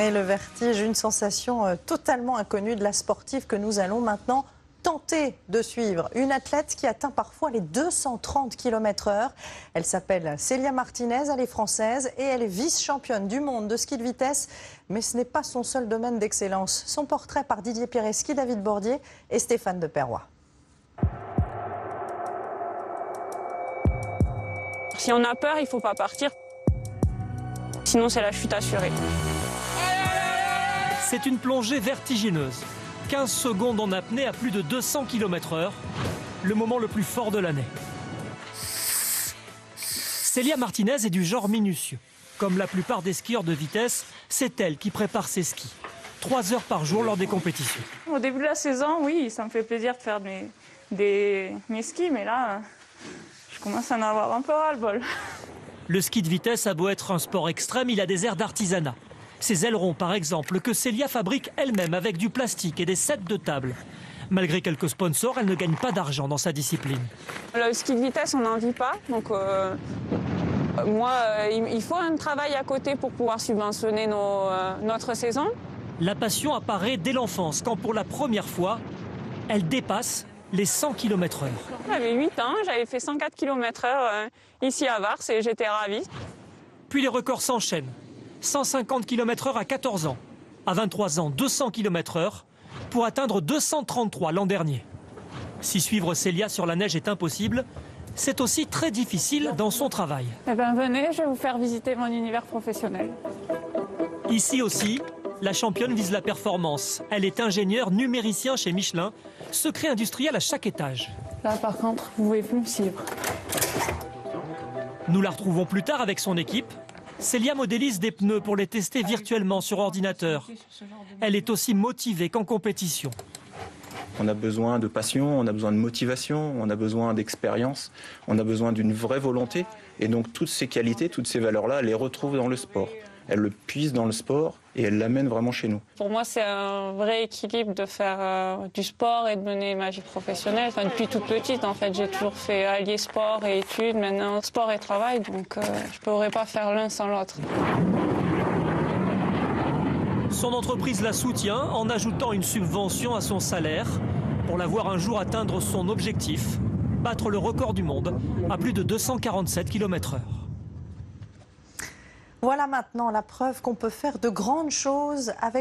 Et le vertige, une sensation totalement inconnue de la sportive que nous allons maintenant tenter de suivre. Une athlète qui atteint parfois les 230 km/h. Elle s'appelle Célia Martinez, elle est française et elle est vice-championne du monde de ski de vitesse. Mais ce n'est pas son seul domaine d'excellence. Son portrait par Didier Pireski, David Bordier et Stéphane de Perrois. Si on a peur, il ne faut pas partir. Sinon, c'est la chute assurée. C'est une plongée vertigineuse. 15 secondes en apnée à plus de 200 km/h, le moment le plus fort de l'année. Célia Martinez est du genre minutieux. Comme la plupart des skieurs de vitesse, c'est elle qui prépare ses skis. 3 heures par jour lors des compétitions. Au début de la saison, oui, ça me fait plaisir de faire mes skis, mais là, je commence à en avoir un peu ras-le-bol. Le ski de vitesse a beau être un sport extrême, il a des airs d'artisanat. Ces ailerons, par exemple, que Célia fabrique elle-même avec du plastique et des sets de table. Malgré quelques sponsors, elle ne gagne pas d'argent dans sa discipline. Le ski de vitesse, on n'en vit pas. Donc, il faut un travail à côté pour pouvoir subventionner notre saison. La passion apparaît dès l'enfance, quand pour la première fois, elle dépasse les 100 km/h. J'avais 8 ans, j'avais fait 104 km/h ici à Vars et j'étais ravie. Puis les records s'enchaînent. 150 km/h à 14 ans. À 23 ans, 200 km/h pour atteindre 233 l'an dernier. Si suivre Célia sur la neige est impossible, c'est aussi très difficile dans son travail. Eh bien, venez, je vais vous faire visiter mon univers professionnel. Ici aussi, la championne vise la performance. Elle est ingénieure numéricien chez Michelin, secret industriel à chaque étage. Là, par contre, vous ne pouvez plus me suivre. Nous la retrouvons plus tard avec son équipe. Célia modélise des pneus pour les tester virtuellement sur ordinateur. Elle est aussi motivée qu'en compétition. On a besoin de passion, on a besoin de motivation, on a besoin d'expérience, on a besoin d'une vraie volonté. Et donc toutes ces qualités, toutes ces valeurs-là, elle les retrouve dans le sport. Elle le puise dans le sport et elle l'amène vraiment chez nous. Pour moi, c'est un vrai équilibre de faire du sport et de mener ma vie professionnelle. Enfin, depuis toute petite, en fait, j'ai toujours fait allier sport et études, maintenant sport et travail, donc je ne pourrais pas faire l'un sans l'autre. Son entreprise la soutient en ajoutant une subvention à son salaire pour la voir un jour atteindre son objectif, battre le record du monde à plus de 247 km/h. Voilà maintenant la preuve qu'on peut faire de grandes choses avec